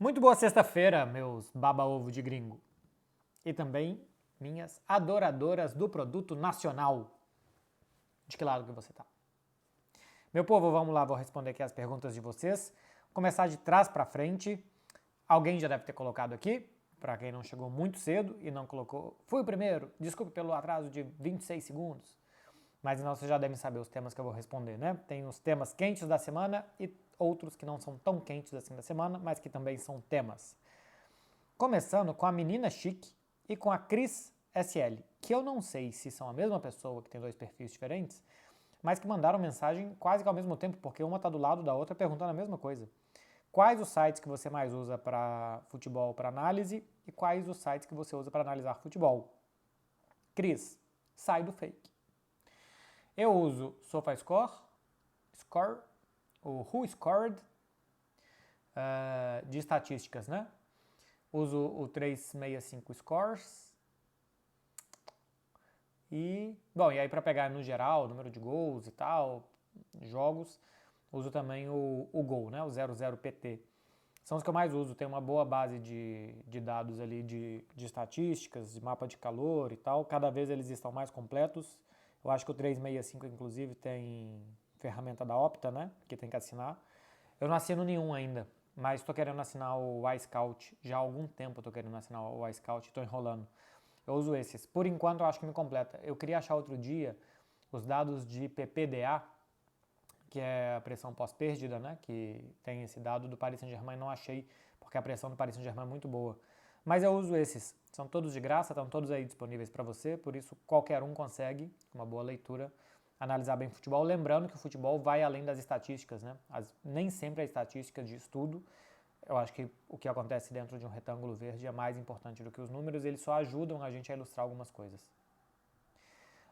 Muito boa sexta-feira, meus baba-ovo de gringo. E também minhas adoradoras do produto nacional. De que lado que você tá? Meu povo, vamos lá, vou responder aqui as perguntas de vocês. Vou começar de trás para frente. Alguém já deve ter colocado aqui, para quem não chegou muito cedo e não colocou. Fui o primeiro, desculpe pelo atraso de 26 segundos. Mas então vocês já devem saber os temas que eu vou responder, né? Tem os temas quentes da semana e outros que não são tão quentes assim da semana, mas que também são temas. Começando com a Menina Chique e com a Cris SL, que eu não sei se são a mesma pessoa, que tem dois perfis diferentes, mas que mandaram mensagem quase que ao mesmo tempo, porque uma está do lado da outra perguntando a mesma coisa. Quais os sites que você mais usa para futebol, para análise, e quais os sites que você usa para analisar futebol? Cris, sai do fake. Eu uso SofaScore, Score, o Who Scored, de estatísticas, né? Uso o 365 Scores. E aí para pegar no geral, número de gols e tal, jogos, uso também o Gol, né? O 00PT. São os que eu mais uso, tem uma boa base de dados ali de estatísticas, de mapa de calor e tal. Cada vez eles estão mais completos. Eu acho que o 365, inclusive, tem ferramenta da Opta, né? Que tem que assinar. Eu não assino nenhum ainda, mas estou querendo assinar o iScout. Já há algum tempo estou querendo assinar o iScout, estou enrolando. Eu uso esses. Por enquanto, eu acho que me completa. Eu queria achar outro dia os dados de PPDA, que é a pressão pós-perdida, né? Que tem esse dado do Paris Saint-Germain, não achei, porque a pressão do Paris Saint-Germain é muito boa. Mas eu uso esses. São todos de graça, estão todos aí disponíveis para você, por isso qualquer um consegue, com uma boa leitura, analisar bem futebol. Lembrando que o futebol vai além das estatísticas, né? Nem sempre a estatística de estudo. Eu acho que o que acontece dentro de um retângulo verde é mais importante do que os números, eles só ajudam a gente a ilustrar algumas coisas.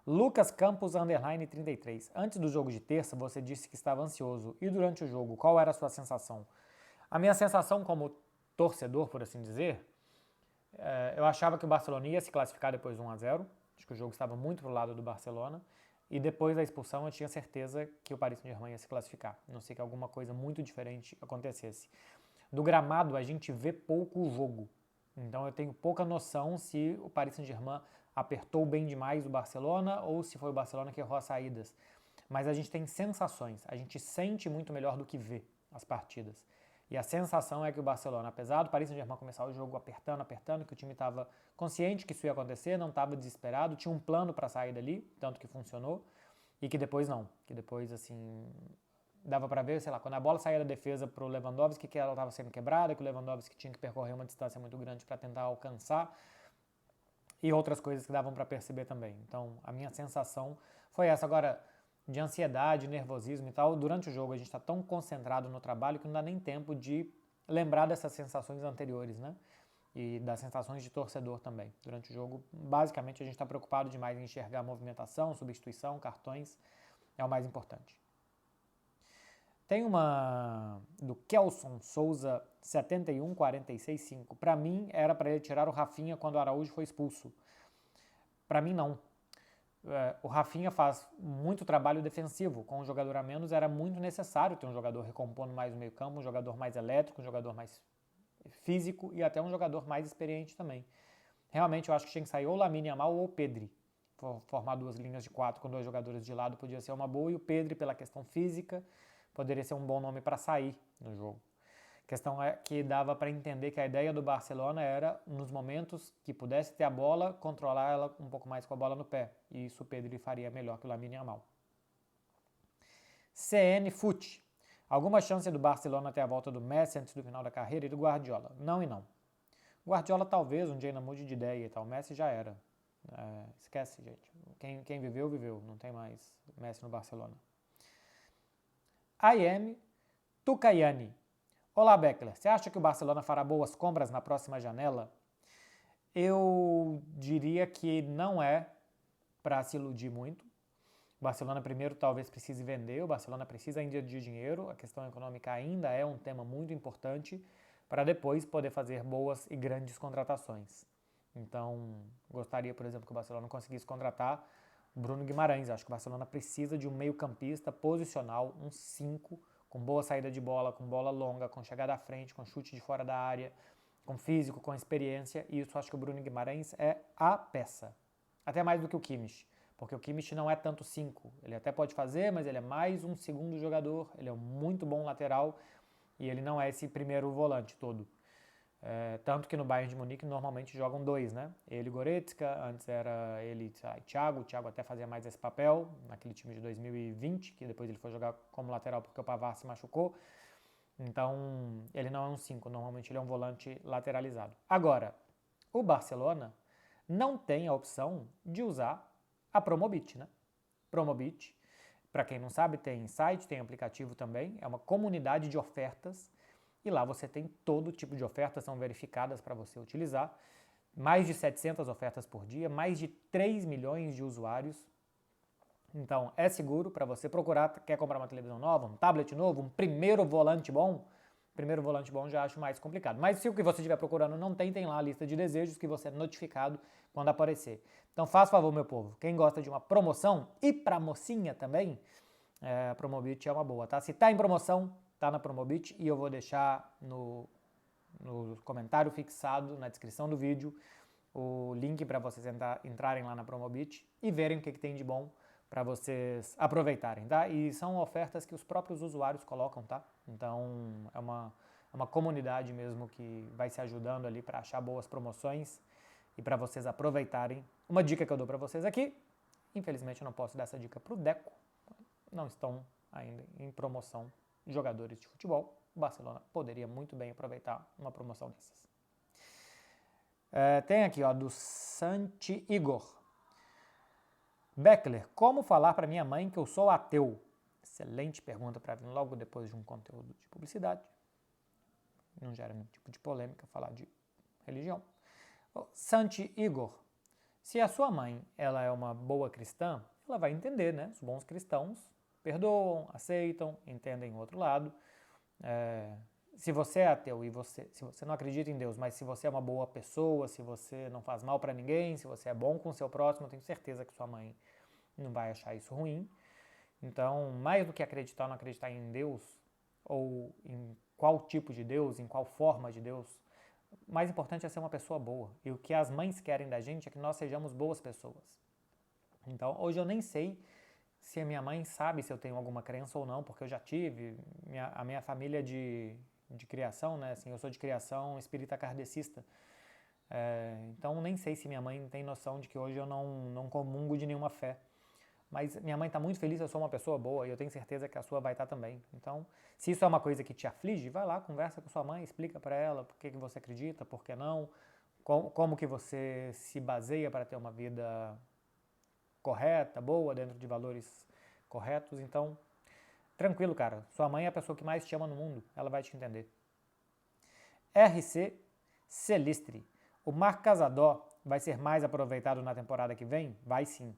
Lucas Campos, underline 33. Antes do jogo de terça, você disse que estava ansioso. E durante o jogo, qual era a sua sensação? A minha sensação como torcedor, por assim dizer, eu achava que o Barcelona ia se classificar depois do 1-0. Acho que o jogo estava muito pro lado do Barcelona. E depois da expulsão, eu tinha certeza que o Paris Saint-Germain ia se classificar. A não sei que alguma coisa muito diferente acontecesse. Do gramado, a gente vê pouco o jogo. Então eu tenho pouca noção se o Paris Saint-Germain apertou bem demais o Barcelona ou se foi o Barcelona que errou as saídas. Mas a gente tem sensações, a gente sente muito melhor do que vê as partidas. E a sensação é que o Barcelona, apesar do Paris Saint-Germain começar o jogo apertando, que o time estava consciente que isso ia acontecer, não estava desesperado, tinha um plano para sair dali, tanto que funcionou, e que depois não. Que depois, assim, dava para ver, sei lá, quando a bola saía da defesa pro Lewandowski, que ela estava sendo quebrada, que o Lewandowski tinha que percorrer uma distância muito grande para tentar alcançar, e outras coisas que davam para perceber também. Então, a minha sensação foi essa. Agora, de ansiedade, nervosismo e tal, durante o jogo a gente está tão concentrado no trabalho que não dá nem tempo de lembrar dessas sensações anteriores, né? E das sensações de torcedor também. Durante o jogo, basicamente, a gente está preocupado demais em enxergar movimentação, substituição, cartões, é o mais importante. Tem uma do Kelson Souza 71465. Para mim, era para ele tirar o Rafinha quando o Araújo foi expulso. Para mim, não. O Rafinha faz muito trabalho defensivo. Com um jogador a menos, era muito necessário ter um jogador recompondo mais o meio campo, um jogador mais elétrico, um jogador mais físico e até um jogador mais experiente também. Realmente, eu acho que tinha que sair ou Lamine Yamal ou Pedri. Formar duas linhas de 4 com dois jogadores de lado podia ser uma boa, e o Pedri, pela questão física, poderia ser um bom nome para sair no jogo. A questão é que dava para entender que a ideia do Barcelona era, nos momentos que pudesse ter a bola, controlar ela um pouco mais com a bola no pé. E isso o Pedri faria melhor que o Lamine Yamal. CN Fute. Alguma chance do Barcelona ter a volta do Messi antes do final da carreira e do Guardiola? Não e não. Guardiola talvez um dia ainda mude de ideia e tal. O Messi já era. Esquece, gente. Quem viveu, viveu. Não tem mais Messi no Barcelona. IM Tukayani. Olá, Beckler. Você acha que o Barcelona fará boas compras na próxima janela? Eu diria que não é para se iludir muito. O Barcelona primeiro talvez precise vender, o Barcelona precisa ainda de dinheiro, a questão econômica ainda é um tema muito importante para depois poder fazer boas e grandes contratações. Então, gostaria, por exemplo, que o Barcelona conseguisse contratar Bruno Guimarães. Acho que o Barcelona precisa de um meio-campista posicional, um 5 com boa saída de bola, com bola longa, com chegada à frente, com chute de fora da área, com físico, com experiência, e isso acho que o Bruno Guimarães é a peça. Até mais do que o Kimmich, porque o Kimmich não é tanto 5. Ele até pode fazer, mas ele é mais um segundo jogador, ele é um muito bom lateral e ele não é esse primeiro volante todo. Tanto que no Bayern de Munique normalmente jogam 2, né? Ele e Goretzka, antes era ele e Thiago até fazia mais esse papel, naquele time de 2020, que depois ele foi jogar como lateral porque o Pavard se machucou. Então, ele não é um 5, normalmente ele é um volante lateralizado. Agora, o Barcelona não tem a opção de usar a Promobit, né? Promobit, para quem não sabe, tem site, tem aplicativo também, é uma comunidade de ofertas e lá você tem todo tipo de ofertas, são verificadas para você utilizar. Mais de 700 ofertas por dia, mais de 3 milhões de usuários. Então, é seguro para você procurar, quer comprar uma televisão nova, um tablet novo, um primeiro volante bom. Primeiro volante bom já acho mais complicado. Mas se o que você estiver procurando não tem, tem lá a lista de desejos que você é notificado quando aparecer. Então, faz favor, meu povo, quem gosta de uma promoção e para mocinha também, a Promobit é uma boa, tá? Se tá em promoção, tá na Promobit e eu vou deixar no comentário fixado, na descrição do vídeo, o link para vocês entrarem lá na Promobit e verem o que tem de bom para vocês aproveitarem, tá? E são ofertas que os próprios usuários colocam, tá? Então é uma comunidade mesmo que vai se ajudando ali para achar boas promoções e para vocês aproveitarem. Uma dica que eu dou para vocês aqui, infelizmente eu não posso dar essa dica pro Deco, não estão ainda em promoção jogadores de futebol. O Barcelona poderia muito bem aproveitar uma promoção dessas. Tem aqui, ó, do Santi Igor. Beckler, como falar para minha mãe que eu sou ateu? Excelente pergunta para vir logo depois de um conteúdo de publicidade. Não gera nenhum tipo de polêmica falar de religião. Santi Igor, se a sua mãe ela é uma boa cristã, ela vai entender, né? Os bons cristãos perdoam, aceitam, entendem o outro lado. Se você é ateu e se você não acredita em Deus, mas se você é uma boa pessoa, se você não faz mal para ninguém, se você é bom com o seu próximo, eu tenho certeza que sua mãe não vai achar isso ruim. Então, mais do que acreditar ou não acreditar em Deus, ou em qual tipo de Deus, em qual forma de Deus, o mais importante é ser uma pessoa boa. E o que as mães querem da gente é que nós sejamos boas pessoas. Então, hoje eu nem sei se a minha mãe sabe se eu tenho alguma crença ou não, porque eu já tive. A minha família de criação, né? Assim, eu sou de criação espírita kardecista. Então nem sei se minha mãe tem noção de que hoje eu não comungo de nenhuma fé. Mas minha mãe está muito feliz, eu sou uma pessoa boa e eu tenho certeza que a sua vai estar também. Então, se isso é uma coisa que te aflige, vai lá, conversa com sua mãe, explica para ela por que você acredita, por que não, como que você se baseia para ter uma vida correta, boa, dentro de valores corretos. Então, tranquilo, cara. Sua mãe é a pessoa que mais te ama no mundo. Ela vai te entender. RC Celistre. O Marc Casador vai ser mais aproveitado na temporada que vem? Vai sim.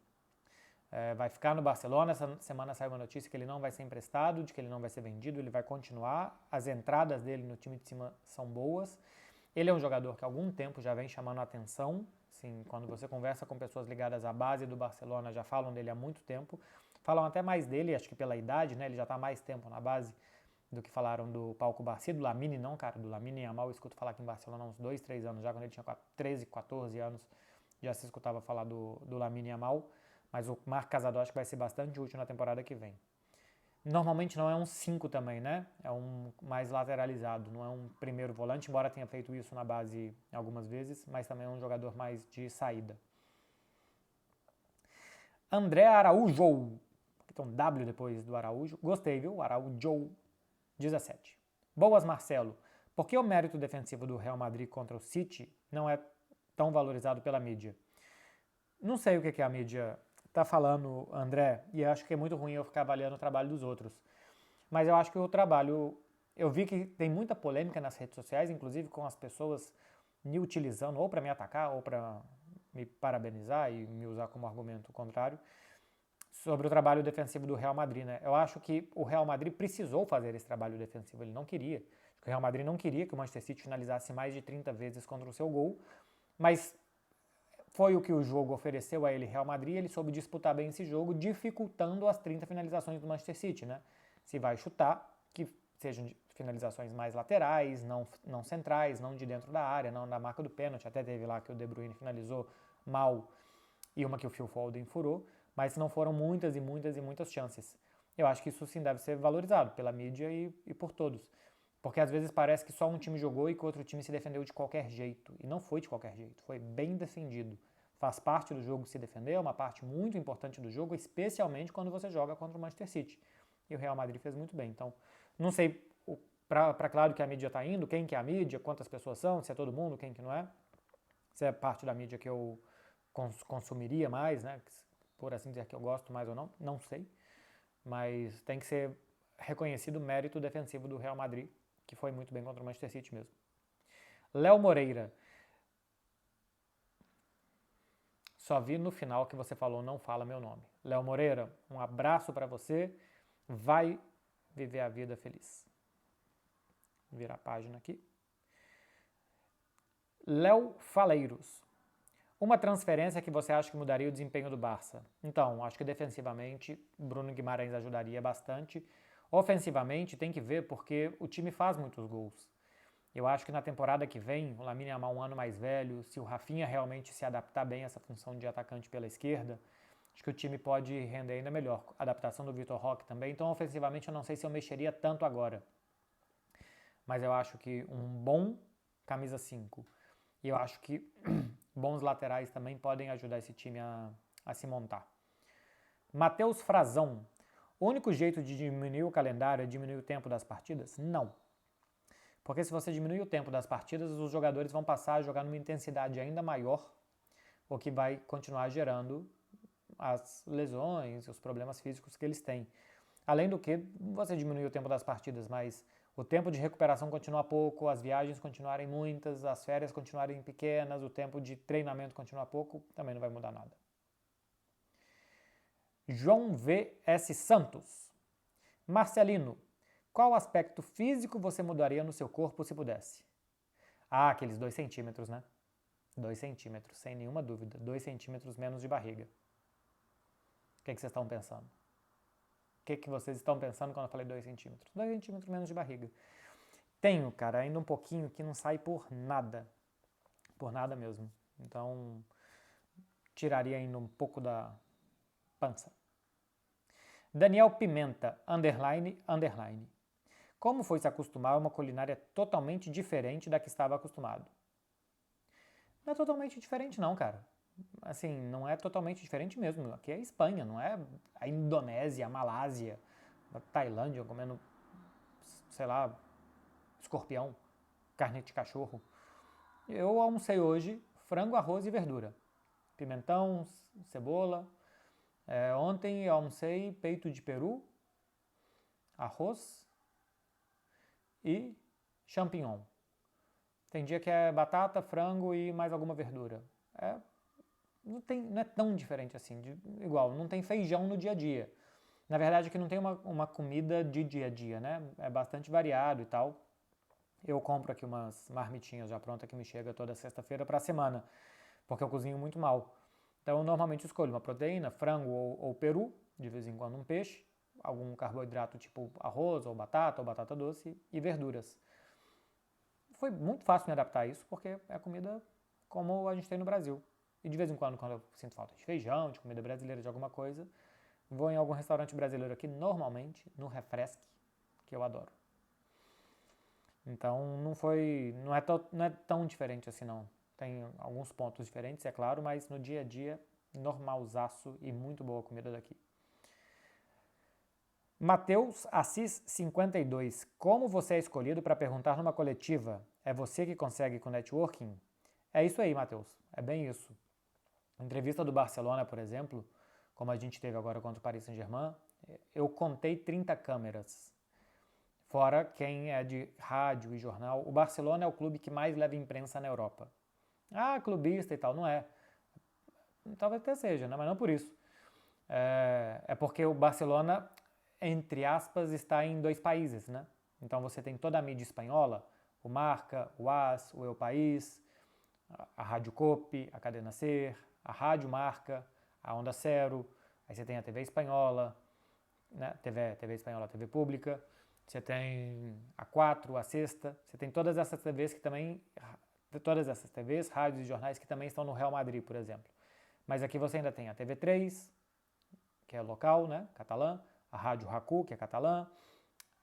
Vai ficar no Barcelona. Essa semana saiu uma notícia que ele não vai ser emprestado, de que ele não vai ser vendido, ele vai continuar. As entradas dele no time de cima são boas. Ele é um jogador que há algum tempo já vem chamando a atenção. Sim, quando você conversa com pessoas ligadas à base do Barcelona, já falam dele há muito tempo. Falam até mais dele, acho que pela idade, né? Ele já está há mais tempo na base do que falaram do Pau Cubarsí, do Lamine não, cara. Do Lamine Yamal eu escuto falar aqui em Barcelona há uns 2, 3 anos já, quando ele tinha 13, 14 anos, já se escutava falar do Lamine Yamal. Mas o Marc Casador acho que vai ser bastante útil na temporada que vem. Normalmente não é um 5 também, né? É um mais lateralizado, não é um primeiro volante, embora tenha feito isso na base algumas vezes, mas também é um jogador mais de saída. André Araújo, que tem um W depois do Araújo. Gostei, viu? Araújo 17. Boas, Marcelo. Por que o mérito defensivo do Real Madrid contra o City não é tão valorizado pela mídia? Não sei o que a mídia tá falando, André, e acho que é muito ruim eu ficar avaliando o trabalho dos outros. Mas eu acho que o trabalho... Eu vi que tem muita polêmica nas redes sociais, inclusive com as pessoas me utilizando ou para me atacar ou para me parabenizar e me usar como argumento contrário sobre o trabalho defensivo do Real Madrid, né? Eu acho que o Real Madrid precisou fazer esse trabalho defensivo, ele não queria. O Real Madrid não queria que o Manchester City finalizasse mais de 30 vezes contra o seu gol, mas foi o que o jogo ofereceu a ele, Real Madrid, ele soube disputar bem esse jogo, dificultando as 30 finalizações do Manchester City, né? Se vai chutar, que sejam finalizações mais laterais, não centrais, não de dentro da área, não na marca do pênalti. Até teve lá que o De Bruyne finalizou mal e uma que o Phil Foden furou, mas não foram muitas e muitas e muitas chances. Eu acho que isso sim deve ser valorizado pela mídia e por todos. Porque às vezes parece que só um time jogou e que o outro time se defendeu de qualquer jeito. E não foi de qualquer jeito, foi bem defendido. Faz parte do jogo se defender, é uma parte muito importante do jogo, especialmente quando você joga contra o Manchester City. E o Real Madrid fez muito bem. Então, não sei para claro que a mídia está indo, quem que é a mídia, quantas pessoas são, se é todo mundo, quem que não é. Se é parte da mídia que eu consumiria mais, né? Por assim dizer que eu gosto mais ou não, não sei. Mas tem que ser reconhecido o mérito defensivo do Real Madrid, que foi muito bem contra o Manchester City mesmo. Léo Moreira. Só vi no final que você falou, não fala meu nome. Léo Moreira, um abraço para você. Vai viver a vida feliz. Vou virar a página aqui. Léo Faleiros. Uma transferência que você acha que mudaria o desempenho do Barça? Então, acho que defensivamente, Bruno Guimarães ajudaria bastante. Ofensivamente, tem que ver porque o time faz muitos gols. Eu acho que na temporada que vem, o Lamine Yamal um ano mais velho, se o Rafinha realmente se adaptar bem a essa função de atacante pela esquerda, acho que o time pode render ainda melhor. A adaptação do Vitor Roque também. Então, ofensivamente, eu não sei se eu mexeria tanto agora. Mas eu acho que um bom camisa 5 e eu acho que bons laterais também podem ajudar esse time a se montar. Matheus Frazão. O único jeito de diminuir o calendário é diminuir o tempo das partidas? Não. Porque se você diminuir o tempo das partidas, os jogadores vão passar a jogar numa intensidade ainda maior, o que vai continuar gerando as lesões, os problemas físicos que eles têm. Além do que, você diminui o tempo das partidas, mas o tempo de recuperação continua pouco, as viagens continuarem muitas, as férias continuarem pequenas, o tempo de treinamento continua pouco, também não vai mudar nada. João V.S. Santos. Marcelino, qual aspecto físico você mudaria no seu corpo se pudesse? Ah, aqueles 2 centímetros, né? 2 centímetros, sem nenhuma dúvida. 2 centímetros menos de barriga. O que vocês estão pensando? O que vocês estão pensando quando eu falei 2 centímetros? 2 centímetros menos de barriga. Tenho, cara, ainda um pouquinho que não sai por nada. Por nada mesmo. Então, tiraria ainda um pouco da pança. Daniel Pimenta, underline, underline. Como foi se acostumar a uma culinária totalmente diferente da que estava acostumado? Não é totalmente diferente não, cara. Assim, não é totalmente diferente mesmo. Aqui é a Espanha, não é a Indonésia, a Malásia, a Tailândia comendo, sei lá, escorpião, carne de cachorro. Eu almocei hoje frango, arroz e verdura. Pimentão, cebola. Ontem eu almocei peito de peru, arroz e champignon. Tem dia que é batata, frango e mais alguma verdura. Não é tão diferente assim, igual, não tem feijão no dia a dia. Na verdade, aqui não tem uma comida de dia a dia, né? É bastante variado e tal. Eu compro aqui umas marmitinhas já prontas que me chega toda sexta-feira para a semana, porque eu cozinho muito mal. Então, eu normalmente escolho uma proteína, frango ou peru, de vez em quando um peixe, algum carboidrato tipo arroz ou batata doce e verduras. Foi muito fácil me adaptar a isso, porque é comida como a gente tem no Brasil. E de vez em quando eu sinto falta de feijão, de comida brasileira, de alguma coisa, vou em algum restaurante brasileiro aqui, normalmente, no Refresque, que eu adoro. Então não é tão diferente assim não. Tem alguns pontos diferentes, é claro, mas no dia a dia, normalzaço e muito boa comida daqui. Matheus Assis 52. Como você é escolhido para perguntar numa coletiva? É você que consegue com networking? É isso aí, Matheus. É bem isso. Entrevista do Barcelona, por exemplo, como a gente teve agora contra o Paris Saint-Germain, eu contei 30 câmeras. Fora quem é de rádio e jornal. O Barcelona é o clube que mais leva imprensa na Europa. Ah, clubista e tal. Não é. Talvez até seja, né? Mas não por isso. É porque o Barcelona, entre aspas, está em 2 países, né? Então você tem toda a mídia espanhola, o Marca, o AS, o El País, a Rádio Cope, a Cadena Ser, a Rádio Marca, a Onda Cero, aí você tem a TV Espanhola, né? TV Espanhola, TV Pública, você tem a 4, a Sexta, você tem todas essas TVs que também, todas essas TVs, rádios e jornais que também estão no Real Madrid, por exemplo. Mas aqui você ainda tem a TV3, que é local, né, catalã, a Rádio RACU, que é catalã,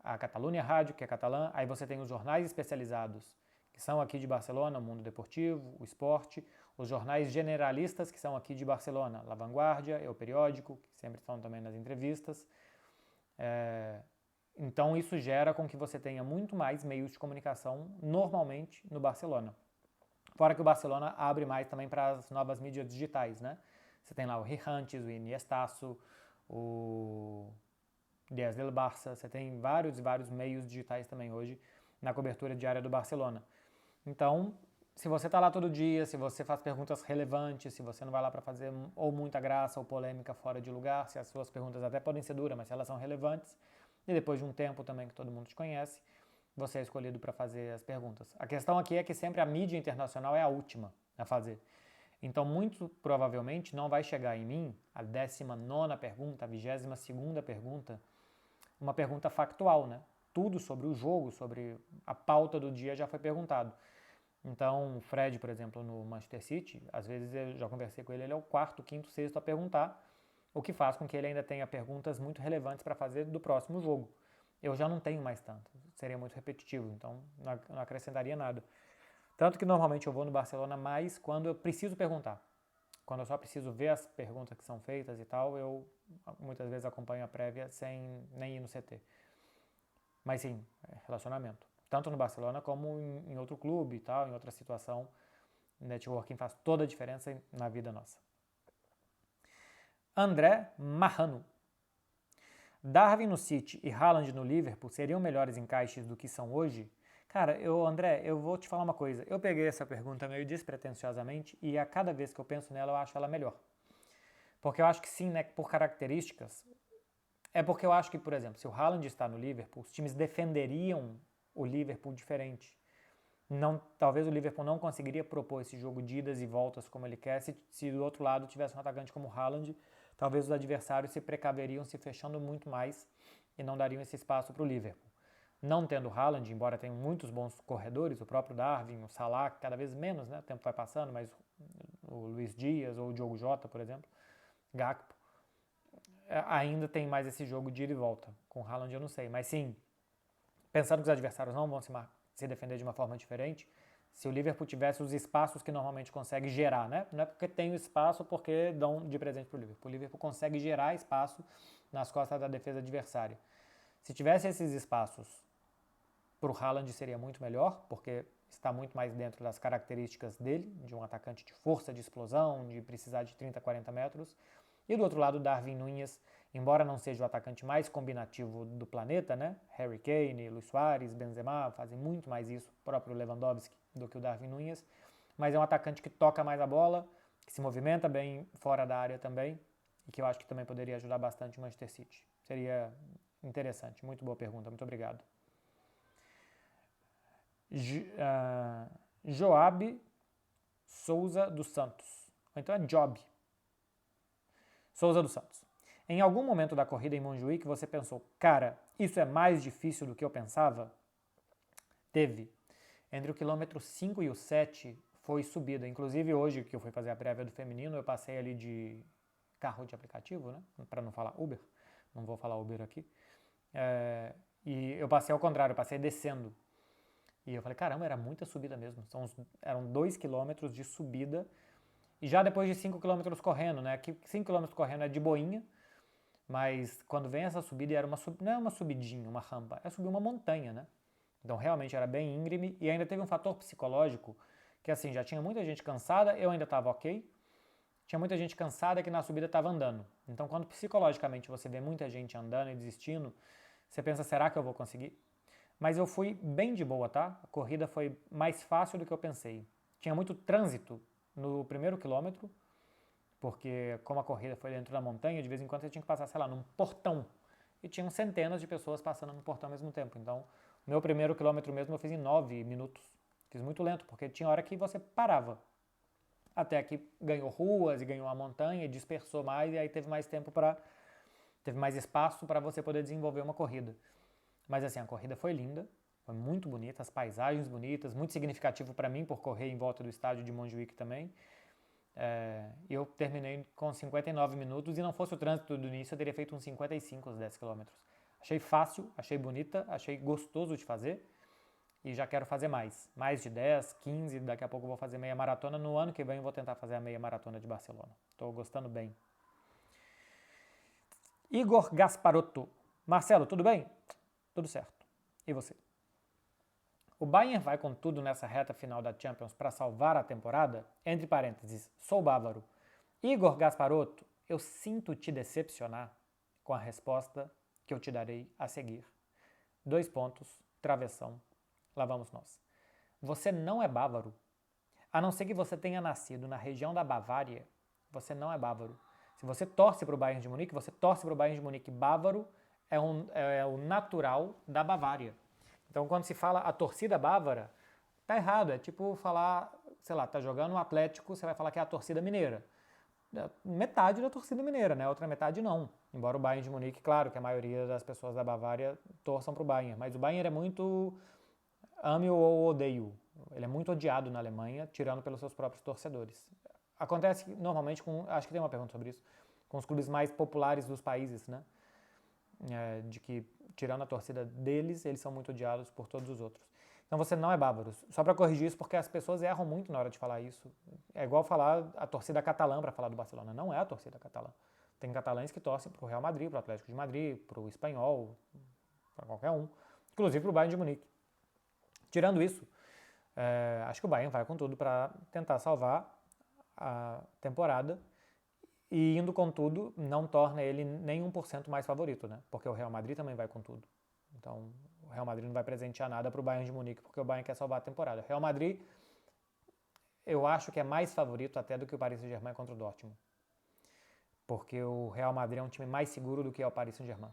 a Catalunya Rádio, que é catalã, aí você tem os jornais especializados, que são aqui de Barcelona, o Mundo Deportivo, o Esporte, os jornais generalistas, que são aqui de Barcelona, La Vanguardia, El Periódico, que sempre estão também nas entrevistas. Então isso gera com que você tenha muito mais meios de comunicação normalmente no Barcelona. Fora que o Barcelona abre mais também para as novas mídias digitais, né? Você tem lá o Rijantes, o Iniestaço, o 10 del Barça, você tem vários e vários meios digitais também hoje na cobertura diária do Barcelona. Então, se você está lá todo dia, se você faz perguntas relevantes, se você não vai lá para fazer ou muita graça ou polêmica fora de lugar, se as suas perguntas até podem ser duras, mas se elas são relevantes, e depois de um tempo também que todo mundo te conhece, você é escolhido para fazer as perguntas. A questão aqui é que sempre a mídia internacional é a última a fazer. Então, muito provavelmente não vai chegar em mim a 19ª pergunta, a 22ª pergunta, uma pergunta factual, né? Tudo sobre o jogo, sobre a pauta do dia já foi perguntado. Então, o Fred, por exemplo, no Manchester City, às vezes eu já conversei com ele, ele é o 4º, 5º, 6º a perguntar, o que faz com que ele ainda tenha perguntas muito relevantes para fazer do próximo jogo. Eu já não tenho mais tanto, seria muito repetitivo, então não acrescentaria nada. Tanto que normalmente eu vou no Barcelona mais quando eu preciso perguntar. Quando eu só preciso ver as perguntas que são feitas e tal, eu muitas vezes acompanho a prévia sem nem ir no CT. Mas sim, relacionamento. Tanto no Barcelona como em outro clube e tal, em outra situação. Networking faz toda a diferença na vida nossa. André Marrano. Darwin no City e Haaland no Liverpool seriam melhores encaixes do que são hoje? Cara, André, eu vou te falar uma coisa. Eu peguei essa pergunta meio despretensiosamente e a cada vez que eu penso nela eu acho ela melhor. Porque eu acho que sim, né, por características. É porque eu acho que, por exemplo, se o Haaland está no Liverpool, os times defenderiam o Liverpool diferente. Talvez o Liverpool não conseguiria propor esse jogo de idas e voltas como ele quer se do outro lado tivesse um atacante como o Haaland. Talvez os adversários se precaveriam se fechando muito mais e não dariam esse espaço para o Liverpool. Não tendo o Haaland, embora tenha muitos bons corredores, o próprio Darwin, o Salah, cada vez menos, né? O tempo vai passando, mas o Luiz Dias ou o Diogo Jota, por exemplo, Gakpo, ainda tem mais esse jogo de ida e volta. Com o Haaland eu não sei, mas sim, pensando que os adversários não vão se defender de uma forma diferente, se o Liverpool tivesse os espaços que normalmente consegue gerar, né? Não é porque tem o espaço porque dão de presente para o Liverpool. O Liverpool consegue gerar espaço nas costas da defesa adversária. Se tivesse esses espaços, para o Haaland seria muito melhor, porque está muito mais dentro das características dele, de um atacante de força, de explosão, de precisar de 30, 40 metros. E do outro lado, Darwin Núñez, embora não seja o atacante mais combinativo do planeta, né? Harry Kane, Luis Suárez, Benzema fazem muito mais isso, o próprio Lewandowski, do que o Darwin Núñez, mas é um atacante que toca mais a bola, que se movimenta bem fora da área também, e que eu acho que também poderia ajudar bastante o Manchester City. Seria interessante. Muito boa pergunta, muito obrigado. Joab Souza dos Santos. Ou então é Job Souza dos Santos. Em algum momento da corrida em Montjuïc você pensou, cara, isso é mais difícil do que eu pensava? Teve. Entre o quilômetro 5 e o 7 foi subida. Inclusive hoje que eu fui fazer a prévia do feminino, eu passei ali de carro de aplicativo, né? Para não falar Uber. Não vou falar Uber aqui. E eu passei ao contrário, eu passei descendo. E eu falei, caramba, era muita subida mesmo. Eram 2 km de subida. E já depois de 5 km correndo, né? Que 5 km correndo é de boinha. Mas quando vem essa subida, não é uma subidinha, uma rampa. É subir uma montanha, né? Então realmente era bem íngreme. E ainda teve um fator psicológico. Que assim, já tinha muita gente cansada. Eu ainda estava ok. Tinha muita gente cansada que na subida estava andando. Então quando psicologicamente você vê muita gente andando e desistindo, você pensa, será que eu vou conseguir? Mas eu fui bem de boa, tá? A corrida foi mais fácil do que eu pensei. Tinha muito trânsito no primeiro quilômetro, porque como a corrida foi dentro da montanha, de vez em quando você tinha que passar, sei lá, num portão. E tinham centenas de pessoas passando no portão ao mesmo tempo. Então, meu primeiro quilômetro mesmo eu fiz em 9 minutos. Fiz muito lento, porque tinha hora que você parava. Até que ganhou ruas e ganhou a montanha e dispersou mais, e aí teve mais tempo teve mais espaço para você poder desenvolver uma corrida. Mas assim, a corrida foi linda, foi muito bonita, as paisagens bonitas, muito significativo para mim por correr em volta do estádio de Montjuic também. Eu terminei com 59 minutos e não fosse o trânsito do início, eu teria feito uns 55 os 10 quilômetros. Achei fácil, achei bonita, achei gostoso de fazer e já quero fazer mais. Mais de 10, 15, daqui a pouco eu vou fazer meia maratona. No ano que vem eu vou tentar fazer a meia maratona de Barcelona. Estou gostando bem. Igor Gasparotto. Marcelo, tudo bem? Tudo certo. E você? O Bayern vai com tudo nessa reta final da Champions para salvar a temporada? Entre parênteses, sou bávaro. Igor Gasparotto, eu sinto te decepcionar com a resposta que eu te darei a seguir. 2 pontos, travessão, lá vamos nós. Você não é bávaro. A não ser que você tenha nascido na região da Bavária, você não é bávaro. Se você torce para o Bayern de Munique, você torce para o Bayern de Munique. Bávaro é o natural da Bavária. Então, quando se fala a torcida bávara, tá errado. É tipo falar, sei lá, tá jogando o Atlético, você vai falar que é a torcida mineira. Metade da torcida mineira, né? Outra metade não. Embora o Bayern de Munique, claro que a maioria das pessoas da Bavária torçam pro Bayern, mas o Bayern é muito ame ou odeio. Ele é muito odiado na Alemanha, tirando pelos seus próprios torcedores. Acontece normalmente com, acho que tem uma pergunta sobre isso, com os clubes mais populares dos países, né? De que, tirando a torcida deles, eles são muito odiados por todos os outros. Então você não é bávaro. Só para corrigir isso, porque as pessoas erram muito na hora de falar isso. É igual falar a torcida catalã para falar do Barcelona. Não é a torcida catalã. Tem catalães que torcem para o Real Madrid, para o Atlético de Madrid, para o Espanhol, para qualquer um. Inclusive para o Bayern de Munique. Tirando isso, acho que o Bayern vai com tudo para tentar salvar a temporada. E indo com tudo, não torna ele nem 1% mais favorito, né? Porque o Real Madrid também vai com tudo. Então, o Real Madrid não vai presentear nada para o Bayern de Munique, porque o Bayern quer salvar a temporada. O Real Madrid, eu acho que é mais favorito até do que o Paris Saint-Germain contra o Dortmund. Porque o Real Madrid é um time mais seguro do que é o Paris Saint-Germain.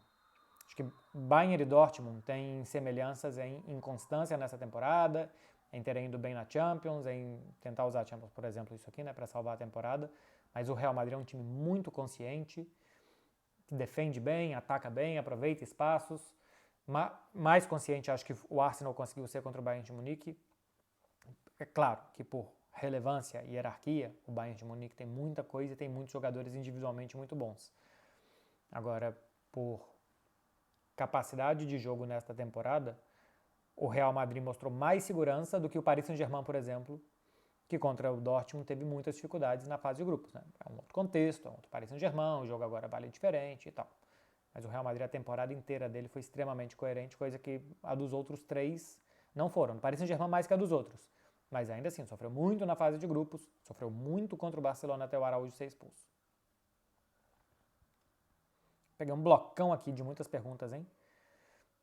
Acho que Bayern e Dortmund têm semelhanças em inconstância nessa temporada, em terem ido bem na Champions, em tentar usar a Champions, por exemplo, isso aqui, né, para salvar a temporada. Mas o Real Madrid é um time muito consciente, que defende bem, ataca bem, aproveita espaços. Mais consciente, acho que o Arsenal conseguiu ser contra o Bayern de Munique. É claro que por relevância e hierarquia, o Bayern de Munique tem muita coisa e tem muitos jogadores individualmente muito bons. Agora, por capacidade de jogo nesta temporada, o Real Madrid mostrou mais segurança do que o Paris Saint-Germain, por exemplo, que contra o Dortmund teve muitas dificuldades na fase de grupos. Né? É um outro contexto, é um outro Paris Saint-Germain, o jogo agora vale diferente e tal. Mas o Real Madrid, a temporada inteira dele foi extremamente coerente, coisa que a dos outros 3 não foram. O Paris Saint-Germain mais que a dos outros. Mas ainda assim, sofreu muito na fase de grupos, sofreu muito contra o Barcelona até o Araújo ser expulso. Peguei um blocão aqui de muitas perguntas, hein?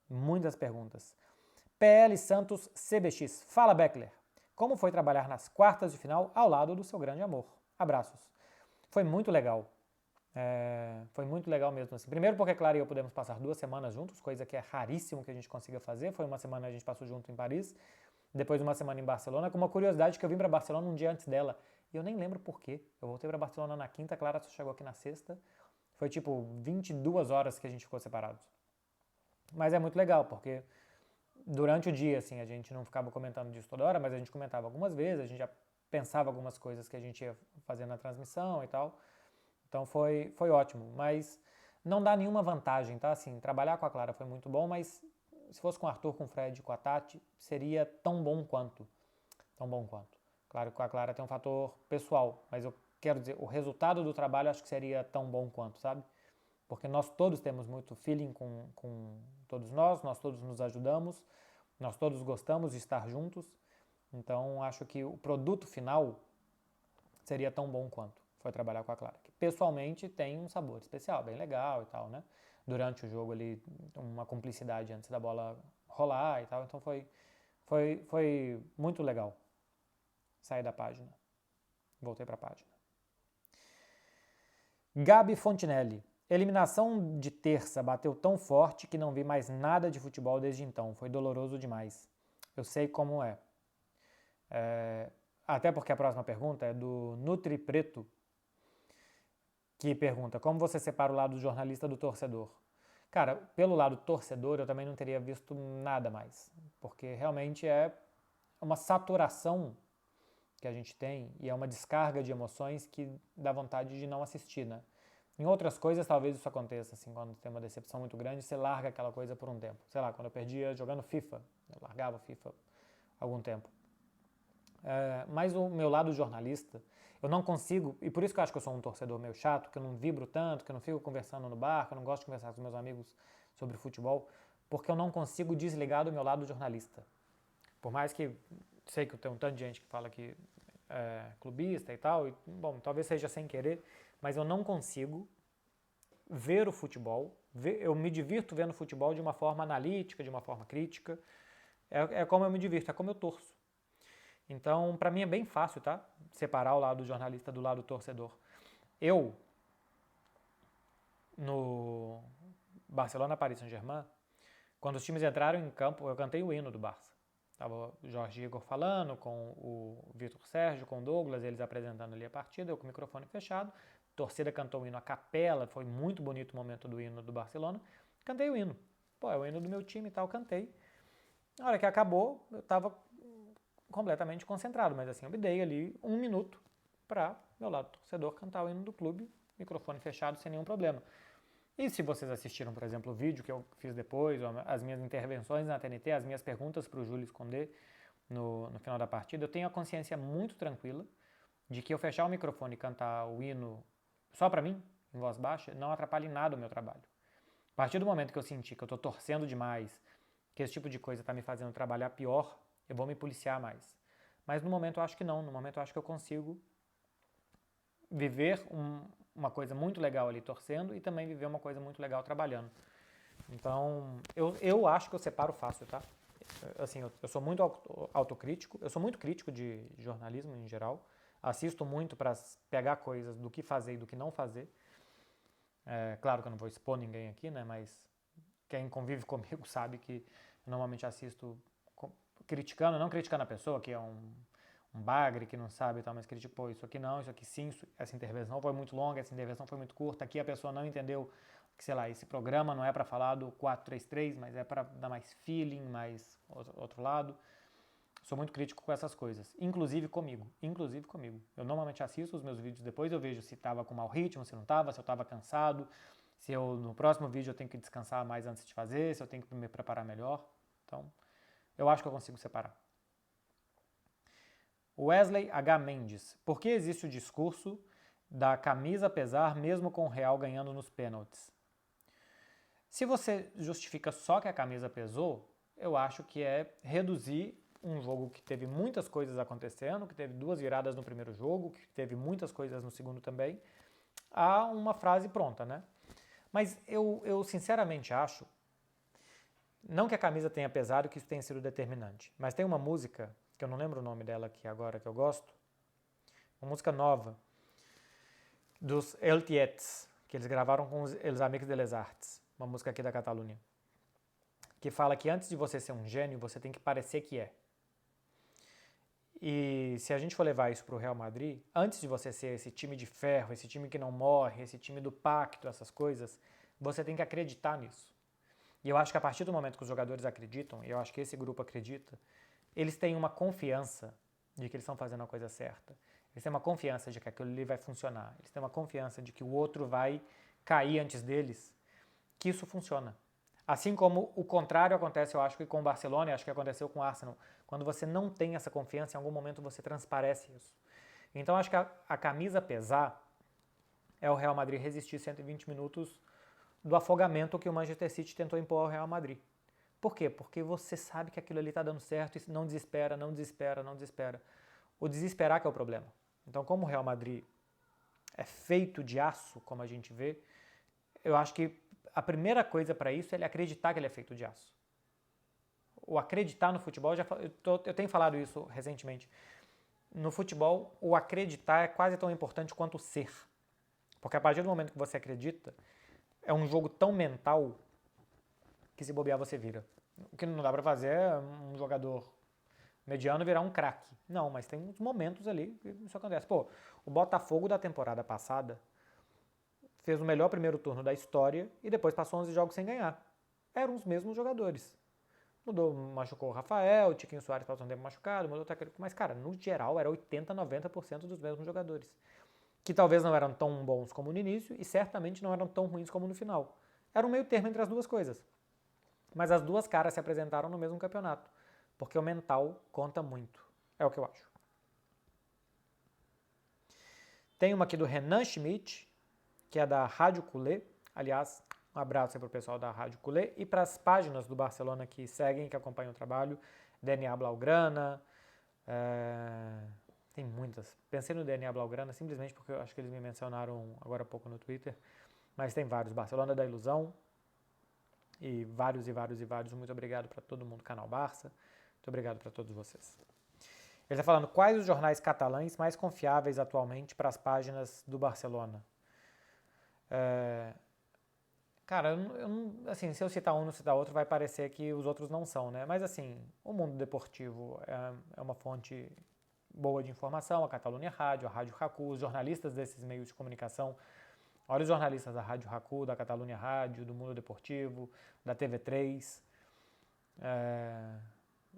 Muitas perguntas. PL Santos CBX. Fala, Beckler. Como foi trabalhar nas quartas de final ao lado do seu grande amor? Abraços. Foi muito legal. Foi muito legal mesmo assim. Primeiro porque Clara e eu pudemos passar 2 semanas juntos, coisa que é raríssimo que a gente consiga fazer. Foi uma semana a gente passou junto em Paris, depois uma semana em Barcelona, com uma curiosidade que eu vim para Barcelona um dia antes dela. E eu nem lembro por quê. Eu voltei para Barcelona na quinta, Clara só chegou aqui na sexta. Foi tipo 22 horas que a gente ficou separados. Mas é muito legal, porque durante o dia, assim, a gente não ficava comentando disso toda hora, mas a gente comentava algumas vezes, a gente já pensava algumas coisas que a gente ia fazer na transmissão e tal. Então foi ótimo, mas não dá nenhuma vantagem, tá? Assim, trabalhar com a Clara foi muito bom, mas se fosse com o Arthur, com o Fred, com a Tati, seria tão bom quanto. Tão bom quanto. Claro que com a Clara tem um fator pessoal, mas eu quero dizer, o resultado do trabalho acho que seria tão bom quanto, sabe? Porque nós todos temos muito feeling com todos nós todos nos ajudamos, nós todos gostamos de estar juntos, então acho que o produto final seria tão bom quanto foi trabalhar com a Clara, que pessoalmente tem um sabor especial, bem legal e tal, né? Durante o jogo ali, uma cumplicidade antes da bola rolar e tal, então foi muito legal sair da página. Voltei para a página. Gabi Fontinelli. Eliminação de terça bateu tão forte que não vi mais nada de futebol desde então. Foi doloroso demais. Eu sei como é. Até porque a próxima pergunta é do Nutri Preto, que pergunta: como você separa o lado jornalista do torcedor? Cara, pelo lado torcedor, eu também não teria visto nada mais, porque realmente é uma saturação que a gente tem e é uma descarga de emoções que dá vontade de não assistir, né? Em outras coisas, talvez isso aconteça, assim, quando tem uma decepção muito grande, você larga aquela coisa por um tempo. Sei lá, quando eu perdia jogando FIFA, eu largava FIFA algum tempo. Mas o meu lado jornalista, eu não consigo, e por isso que eu acho que eu sou um torcedor meio chato, que eu não vibro tanto, que eu não fico conversando no bar, que eu não gosto de conversar com meus amigos sobre futebol, porque eu não consigo desligar do meu lado jornalista. Por mais que sei que tem um tanto de gente que fala que é clubista e tal, e, bom, talvez seja sem querer, mas eu não consigo ver o futebol, eu me divirto vendo futebol de uma forma analítica, de uma forma crítica, é como eu me divirto, é como eu torço. Então, para mim é bem fácil, tá? Separar o lado jornalista do lado torcedor. Eu, no Barcelona Paris Saint-Germain, quando os times entraram em campo, eu cantei o hino do Barça. Tava o Jorge Igor falando, com o Vitor Sérgio, com o Douglas, eles apresentando ali a partida, eu com o microfone fechado. A torcida cantou o hino a capela, foi muito bonito o momento do hino do Barcelona. Cantei o hino. Pô, é o hino do meu time e tal, cantei. Na hora que acabou, eu tava completamente concentrado, mas assim, eu me dei ali 1 minuto para meu lado torcedor cantar o hino do clube, microfone fechado, sem nenhum problema. E se vocês assistiram, por exemplo, o vídeo que eu fiz depois, as minhas intervenções na TNT, as minhas perguntas para o Júlio Esconder no final da partida, eu tenho a consciência muito tranquila de que eu fechar o microfone e cantar o hino só para mim, em voz baixa, não atrapalha em nada o meu trabalho. A partir do momento que eu senti que eu estou torcendo demais, que esse tipo de coisa está me fazendo trabalhar pior, eu vou me policiar mais. Mas no momento eu acho que não, no momento eu acho que eu consigo viver uma coisa muito legal ali torcendo e também viver uma coisa muito legal trabalhando. Então, eu acho que eu separo fácil, tá? Assim, eu sou muito autocrítico, eu sou muito crítico de jornalismo em geral, assisto muito para pegar coisas do que fazer e do que não fazer. Claro que eu não vou expor ninguém aqui, né? Mas quem convive comigo sabe que eu normalmente assisto criticando, não criticando a pessoa, que é um bagre que não sabe e tal, mas critica, pô, isso aqui não, isso aqui sim, essa intervenção foi muito longa, essa intervenção foi muito curta, aqui a pessoa não entendeu que, sei lá, esse programa não é para falar do 4-3-3, mas é para dar mais feeling, mais outro lado. Sou muito crítico com essas coisas, inclusive comigo. Eu normalmente assisto os meus vídeos depois, eu vejo se estava com mau ritmo, se não estava, se eu estava cansado, se eu no próximo vídeo eu tenho que descansar mais antes de fazer, se eu tenho que me preparar melhor. Então, eu acho que eu consigo separar. Wesley H. Mendes. Por que existe o discurso da camisa pesar mesmo com o Real ganhando nos pênaltis? Se você justifica só que a camisa pesou, eu acho que é reduzir um jogo que teve muitas coisas acontecendo, que teve 2 viradas no primeiro jogo, que teve muitas coisas no segundo também, a uma frase pronta, né? Mas eu sinceramente acho, não que a camisa tenha pesado, que isso tenha sido determinante, mas tem uma música, que eu não lembro o nome dela aqui agora, que eu gosto, uma música nova, dos El Tietz, que eles gravaram com os Amics de les Arts, uma música aqui da Catalunha, que fala que antes de você ser um gênio, você tem que parecer que é. E se a gente for levar isso para o Real Madrid, antes de você ser esse time de ferro, esse time que não morre, esse time do pacto, essas coisas, você tem que acreditar nisso. E eu acho que a partir do momento que os jogadores acreditam, e eu acho que esse grupo acredita, eles têm uma confiança de que eles estão fazendo a coisa certa. Eles têm uma confiança de que aquilo ali vai funcionar. Eles têm uma confiança de que o outro vai cair antes deles, que isso funciona. Assim como o contrário acontece, eu acho que com o Barcelona, e acho que aconteceu com o Arsenal. Quando você não tem essa confiança, em algum momento você transparece isso. Então acho que a camisa pesar é o Real Madrid resistir 120 minutos do afogamento que o Manchester City tentou impor ao Real Madrid. Por quê? Porque você sabe que aquilo ali está dando certo e não desespera, não desespera, não desespera. O desesperar que é o problema. Então, como o Real Madrid é feito de aço, como a gente vê, eu acho que a primeira coisa para isso é ele acreditar que ele é feito de aço. O acreditar no futebol, eu tenho falado isso recentemente, no futebol o acreditar é quase tão importante quanto o ser. Porque a partir do momento que você acredita, é um jogo tão mental que se bobear você vira. O que não dá pra fazer é um jogador mediano virar um craque. Não, mas tem uns momentos ali que isso acontece. Pô, o Botafogo da temporada passada fez o melhor primeiro turno da história e depois passou 11 jogos sem ganhar. Eram os mesmos jogadores. Mudou, machucou o Rafael, o Tiquinho Soares passou um tempo machucado, mudou o técnico, mas, cara, no geral era 80, 90% dos mesmos jogadores. Que talvez não eram tão bons como no início e certamente não eram tão ruins como no final. Era um meio termo entre as duas coisas. Mas as duas caras se apresentaram no mesmo campeonato, porque o mental conta muito. É o que eu acho. Tem uma aqui do Renan Schmidt, que é da Rádio Culé. Aliás, um abraço aí para o pessoal da Rádio Culé e para as páginas do Barcelona que seguem, que acompanham o trabalho. DNA Blaugrana, tem muitas. Pensei no DNA Blaugrana simplesmente porque eu acho que eles me mencionaram agora há pouco no Twitter, mas tem vários. Barcelona da Ilusão e vários. Muito obrigado para todo mundo, Canal Barça. Muito obrigado para todos vocês. Ele está falando quais os jornais catalães mais confiáveis atualmente para as páginas do Barcelona. Cara, assim, se eu citar um e não citar outro, vai parecer que os outros não são, né? Mas assim, o Mundo Deportivo é uma fonte boa de informação, a Catalunya Rádio, a Rádio Raku, os jornalistas desses meios de comunicação. Olha os jornalistas da Rádio Raku, da Catalunya Rádio, do Mundo Deportivo, da TV3,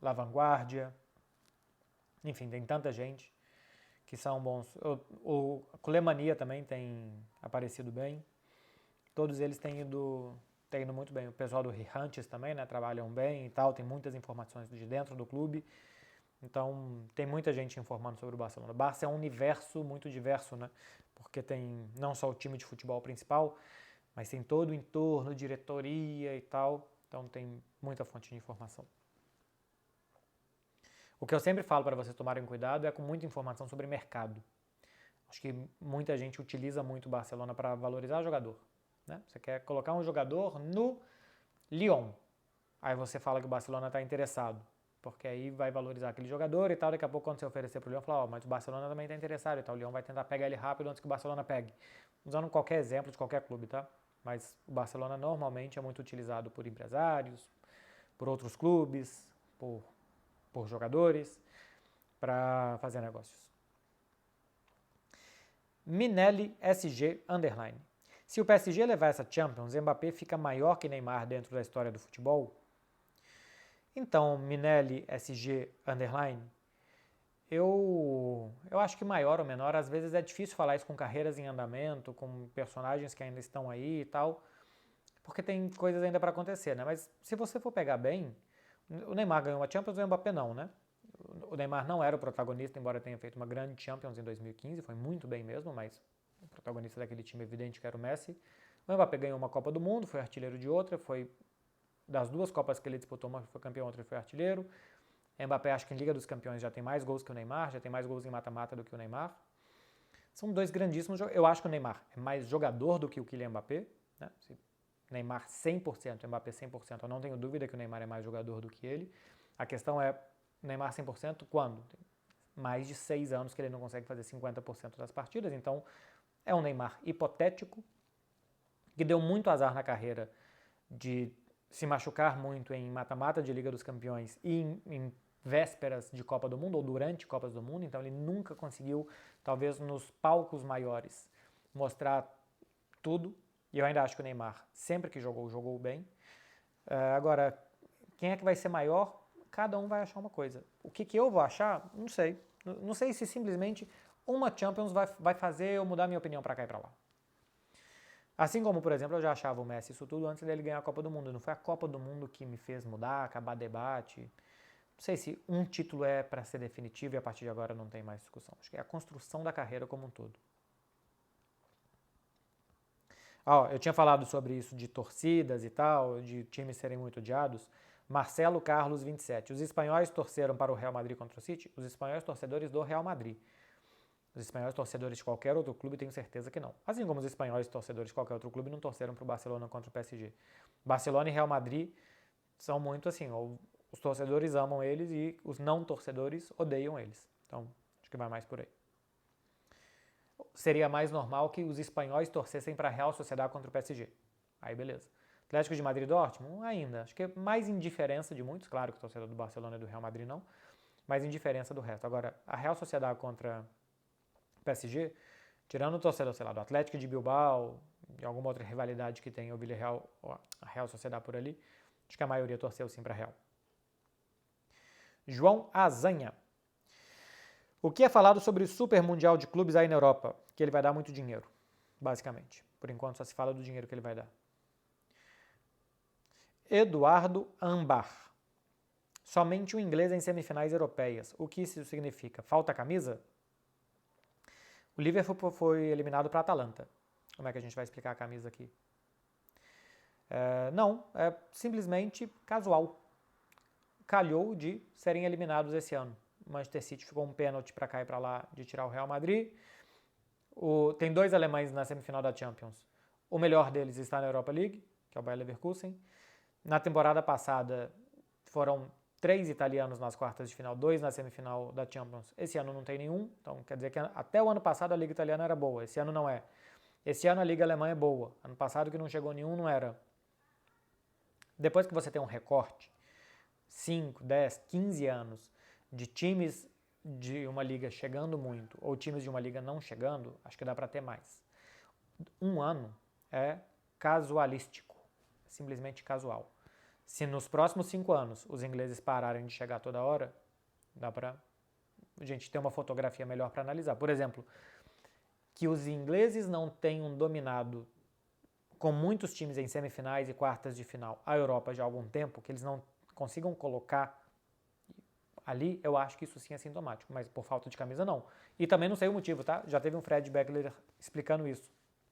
La Vanguardia, enfim, tem tanta gente que são bons. O Culemania também tem aparecido bem. Todos eles têm ido muito bem. O pessoal do Rihantes também, né, trabalham bem e tal, tem muitas informações de dentro do clube. Então, tem muita gente informando sobre o Barcelona. O Barça é um universo muito diverso, né? Porque tem não só o time de futebol principal, mas tem todo o entorno, diretoria e tal. Então, tem muita fonte de informação. O que eu sempre falo para vocês tomarem cuidado é com muita informação sobre mercado. Acho que muita gente utiliza muito o Barcelona para valorizar o jogador. Né? Você quer colocar um jogador no Lyon. Aí você fala que o Barcelona está interessado. Porque aí vai valorizar aquele jogador e tal. Daqui a pouco, quando você oferecer para o Lyon, fala, mas o Barcelona também está interessado e tal. O Lyon vai tentar pegar ele rápido antes que o Barcelona pegue. Usando qualquer exemplo de qualquer clube, tá? Mas o Barcelona normalmente é muito utilizado por empresários, por outros clubes, por jogadores, para fazer negócios. Minelli SG _. Se o PSG levar essa Champions, Mbappé fica maior que Neymar dentro da história do futebol? Então, Minelli SG _, eu acho que maior ou menor, às vezes é difícil falar isso com carreiras em andamento, com personagens que ainda estão aí e tal, porque tem coisas ainda para acontecer, né? Mas se você for pegar bem, o Neymar ganhou uma Champions e o Mbappé não, né? O Neymar não era o protagonista, embora tenha feito uma grande Champions em 2015, foi muito bem mesmo, mas o protagonista daquele time evidente que era o Messi. O Mbappé ganhou uma Copa do Mundo, foi artilheiro de outra, foi das duas Copas que ele disputou, uma foi campeão, outra foi artilheiro. O Mbappé acho que em Liga dos Campeões já tem mais gols que o Neymar, já tem mais gols em mata-mata do que o Neymar. São dois grandíssimos jogadores. Eu acho que o Neymar é mais jogador do que o Kylian Mbappé, né? Neymar 100%, Mbappé 100%, eu não tenho dúvida que o Neymar é mais jogador do que ele. A questão é, Neymar 100% quando? Tem mais de 6 anos que ele não consegue fazer 50% das partidas, então é um Neymar hipotético, que deu muito azar na carreira de se machucar muito em mata-mata de Liga dos Campeões e em vésperas de Copa do Mundo ou durante Copas do Mundo, então ele nunca conseguiu, talvez nos palcos maiores, mostrar tudo. E eu ainda acho que o Neymar, sempre que jogou bem. Agora, quem é que vai ser maior? Cada um vai achar uma coisa. O que eu vou achar? Não sei. Não sei se simplesmente uma Champions vai fazer eu mudar minha opinião para cá e para lá. Assim como, por exemplo, eu já achava o Messi isso tudo antes dele ganhar a Copa do Mundo. Não foi a Copa do Mundo que me fez mudar, acabar debate. Não sei se um título é para ser definitivo e a partir de agora não tem mais discussão. Acho que é a construção da carreira como um todo. Eu tinha falado sobre isso de torcidas e tal, de times serem muito odiados. Marcelo Carlos, 27. Os espanhóis torceram para o Real Madrid contra o City? Os espanhóis torcedores do Real Madrid. Os espanhóis torcedores de qualquer outro clube, tenho certeza que não. Assim como os espanhóis torcedores de qualquer outro clube não torceram para o Barcelona contra o PSG. Barcelona e Real Madrid são muito assim, os torcedores amam eles e os não torcedores odeiam eles. Então, acho que vai mais por aí. Seria mais normal que os espanhóis torcessem para a Real Sociedade contra o PSG. Aí beleza. Atlético de Madrid e Dortmund? Ainda. Acho que é mais indiferença de muitos. Claro que o torcedor do Barcelona e do Real Madrid não. Mas indiferença do resto. Agora, a Real Sociedade contra o PSG, tirando o torcedor, sei lá, do Atlético de Bilbao, de alguma outra rivalidade que tem o Villarreal ou a Real Sociedad por ali. Acho que a maioria torceu sim para a Real. João Azanha. O que é falado sobre o Super Mundial de Clubes aí na Europa? Que ele vai dar muito dinheiro, basicamente. Por enquanto só se fala do dinheiro que ele vai dar. Eduardo Ambar. Somente um inglês em semifinais europeias. O que isso significa? Falta camisa? O Liverpool foi eliminado para a Atalanta. Como é que a gente vai explicar a camisa aqui? Não, é simplesmente casual. Calhou de serem eliminados esse ano. O Manchester City ficou um pênalti para cá e para lá de tirar o Real Madrid. Tem 2 alemães na semifinal da Champions. O melhor deles está na Europa League, que é o Bayer Leverkusen. Na temporada passada foram 3 italianos nas quartas de final, 2 na semifinal da Champions. Esse ano não tem nenhum, então quer dizer que até o ano passado a Liga Italiana era boa, esse ano não é. Esse ano a Liga Alemã é boa, ano passado que não chegou nenhum não era. Depois que você tem um recorte, 5, 10, 15 anos de times de uma liga chegando muito ou times de uma liga não chegando, acho que dá para ter mais. Um ano é casualístico, simplesmente casual. Se nos próximos 5 anos os ingleses pararem de chegar toda hora, dá para a gente ter uma fotografia melhor para analisar. Por exemplo, que os ingleses não tenham dominado com muitos times em semifinais e quartas de final a Europa já há algum tempo, que eles não consigam colocar ali, eu acho que isso sim é sintomático, mas por falta de camisa não. E também não sei o motivo, tá? Já teve um Fred Beckler explicando isso,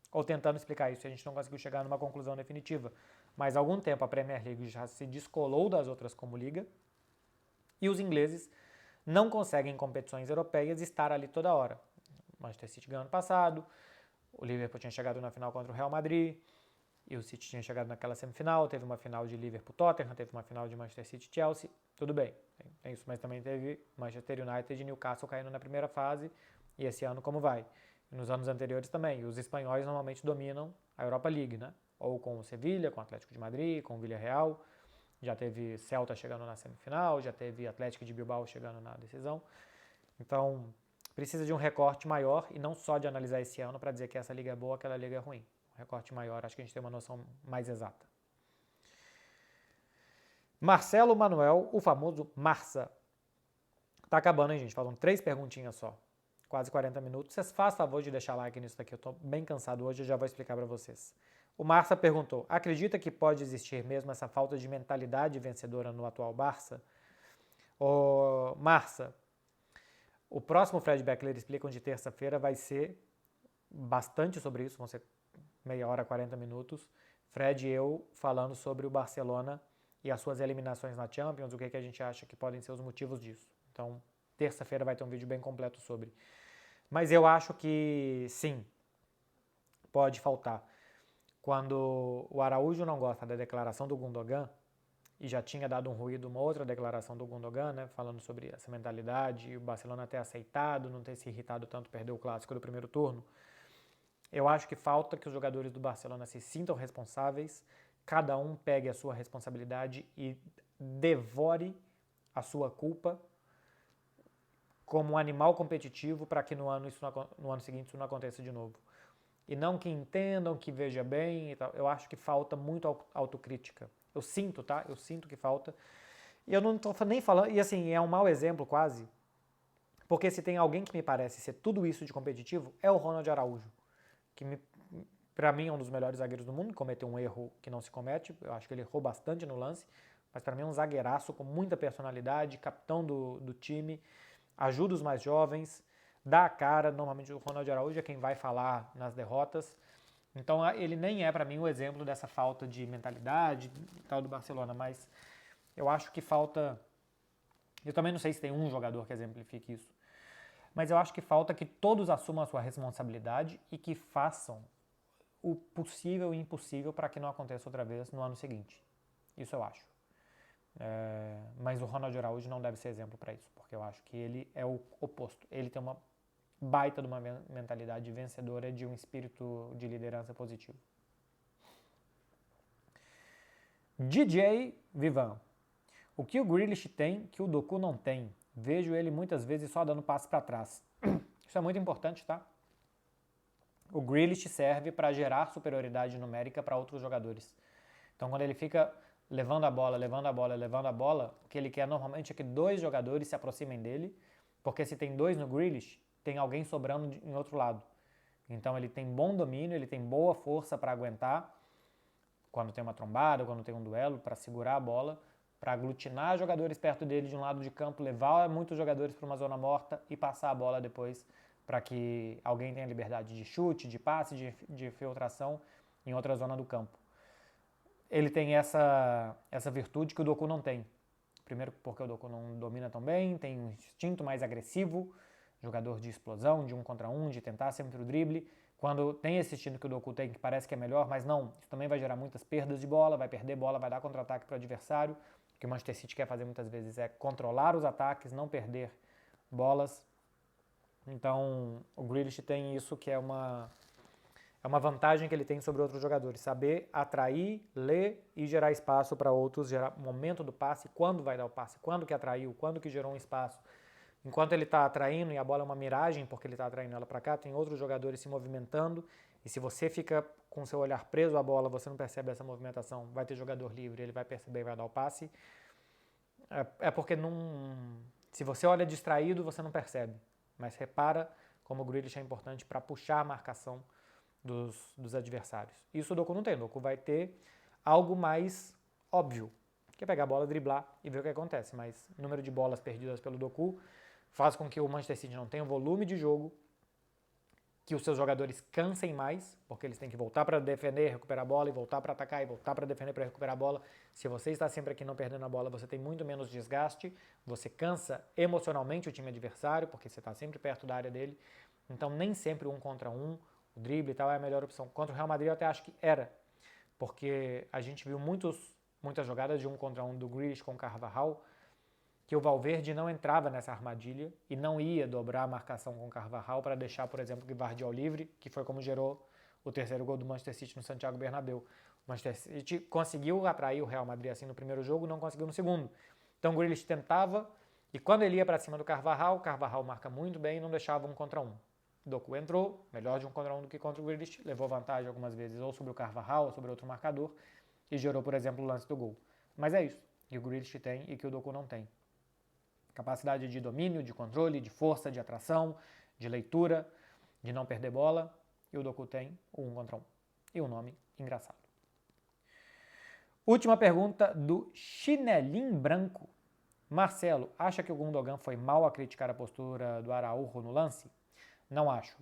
ou tentando explicar isso, e a gente não conseguiu chegar numa conclusão definitiva. Mas há algum tempo a Premier League já se descolou das outras como liga, e os ingleses não conseguem em competições europeias estar ali toda hora. O Manchester City ganhou ano passado, o Liverpool tinha chegado na final contra o Real Madrid, e o City tinha chegado naquela semifinal, teve uma final de Liverpool-Tottenham, teve uma final de Manchester City-Chelsea, tudo bem, tem isso, mas também teve Manchester United e Newcastle caindo na primeira fase, e esse ano como vai? E nos anos anteriores também, e os espanhóis normalmente dominam a Europa League, né? Ou com o Sevilla, com o Atlético de Madrid, com o Villarreal, já teve Celta chegando na semifinal, já teve Atlético de Bilbao chegando na decisão, então precisa de um recorte maior e não só de analisar esse ano para dizer que essa liga é boa, aquela liga é ruim. Recorte maior, acho que a gente tem uma noção mais exata. Marcelo Manuel, o famoso Marça. Tá acabando, hein, gente? Faltam 3 perguntinhas só. Quase 40 minutos. Vocês fazem favor de deixar like nisso daqui. Eu tô bem cansado hoje, eu já vou explicar para vocês. O Marça perguntou, acredita que pode existir mesmo essa falta de mentalidade vencedora no atual Barça? Ô, Marça, o próximo Fred Beckler Explicam de terça-feira vai ser bastante sobre isso, vão ser meia hora, 40 minutos, Fred e eu falando sobre o Barcelona e as suas eliminações na Champions, o que a gente acha que podem ser os motivos disso. Então, terça-feira vai ter um vídeo bem completo sobre. Mas eu acho que sim, pode faltar. Quando o Araújo não gosta da declaração do Gundogan, e já tinha dado um ruído uma outra declaração do Gundogan, né, falando sobre essa mentalidade, e o Barcelona ter aceitado, não ter se irritado tanto, perder o clássico do primeiro turno, eu acho que falta que os jogadores do Barcelona se sintam responsáveis, cada um pegue a sua responsabilidade e devore a sua culpa como um animal competitivo para que no ano seguinte isso não aconteça de novo. E não que entendam, que veja bem e tal. Eu acho que falta muito autocrítica. Eu sinto, tá? Eu sinto que falta. E eu não estou nem falando... E assim, é um mau exemplo quase, porque se tem alguém que me parece ser tudo isso de competitivo, é o Ronald Araújo, que para mim é um dos melhores zagueiros do mundo, cometeu um erro que não se comete, eu acho que ele errou bastante no lance, mas para mim é um zagueiraço com muita personalidade, capitão do time, ajuda os mais jovens, dá a cara, normalmente o Ronald Araújo é quem vai falar nas derrotas, então ele nem é para mim o exemplo dessa falta de mentalidade e tal do Barcelona, mas eu acho que falta, eu também não sei se tem um jogador que exemplifique isso, mas eu acho que falta que todos assumam a sua responsabilidade e que façam o possível e impossível para que não aconteça outra vez no ano seguinte. Isso eu acho. Mas o Ronald Araújo não deve ser exemplo para isso, porque eu acho que ele é o oposto. Ele tem uma baita de uma mentalidade vencedora, de um espírito de liderança positivo. DJ Vivan. O que o Grealish tem que o Doku não tem? Vejo ele muitas vezes só dando passe para trás. Isso é muito importante, tá? O Grealish serve para gerar superioridade numérica para outros jogadores. Então, quando ele fica levando a bola, o que ele quer normalmente é que 2 jogadores se aproximem dele, porque se tem 2 no Grealish, tem alguém sobrando em outro lado. Então, ele tem bom domínio, ele tem boa força para aguentar quando tem uma trombada, quando tem um duelo, para segurar a bola, para aglutinar jogadores perto dele de um lado de campo, levar muitos jogadores para uma zona morta e passar a bola depois para que alguém tenha liberdade de chute, de passe, de filtração em outra zona do campo. Ele tem essa virtude que o Doku não tem. Primeiro porque o Doku não domina tão bem, tem um instinto mais agressivo, jogador de explosão, de 1 contra 1, de tentar sempre o drible. Quando tem esse instinto que o Doku tem, que parece que é melhor, mas não, isso também vai gerar muitas perdas de bola, vai perder bola, vai dar contra-ataque para o adversário. O que o Manchester City quer fazer muitas vezes é controlar os ataques, não perder bolas. Então, o Grealish tem isso que é uma vantagem que ele tem sobre outros jogadores. Saber atrair, ler e gerar espaço para outros, gerar momento do passe, quando vai dar o passe, quando que atraiu, quando que gerou um espaço. Enquanto ele está atraindo e a bola é uma miragem, porque ele está atraindo ela para cá, tem outros jogadores se movimentando. E se você fica com seu olhar preso à bola, você não percebe essa movimentação, vai ter jogador livre, ele vai perceber e vai dar o passe. É porque se você olha distraído, você não percebe. Mas repara como o Grealish é importante para puxar a marcação dos adversários. Isso o Doku não tem. O Doku vai ter algo mais óbvio, que é pegar a bola, driblar e ver o que acontece. Mas o número de bolas perdidas pelo Doku faz com que o Manchester City não tenha o volume de jogo, que os seus jogadores cansem mais, porque eles têm que voltar para defender, recuperar a bola, e voltar para atacar, e voltar para defender para recuperar a bola. Se você está sempre aqui não perdendo a bola, você tem muito menos desgaste, você cansa emocionalmente o time adversário, porque você está sempre perto da área dele. Então nem sempre 1 contra 1, o drible e tal é a melhor opção. Contra o Real Madrid eu até acho que era, porque a gente viu muitas jogadas de 1 contra 1 do Grealish com o Carvajal, que o Valverde não entrava nessa armadilha e não ia dobrar a marcação com o Carvajal para deixar, por exemplo, o Gvardiol livre, que foi como gerou o 3º gol do Manchester City no Santiago Bernabéu. O Manchester City conseguiu atrair o Real Madrid assim no primeiro jogo, não conseguiu no segundo. Então o Grealish tentava, e quando ele ia para cima do Carvajal, o Carvajal marca muito bem e não deixava 1 contra 1. O Doku entrou, melhor de 1 contra 1 do que contra o Grealish, levou vantagem algumas vezes ou sobre o Carvajal ou sobre outro marcador e gerou, por exemplo, o lance do gol. Mas é isso, que o Grealish tem e que o Doku não tem. Capacidade de domínio, de controle, de força, de atração, de leitura, de não perder bola. E o Doku tem o 1 contra 1. E um nome engraçado. Última pergunta do Chinelim Branco. Marcelo, acha que o Gundogan foi mal a criticar a postura do Araújo no lance? Não acho.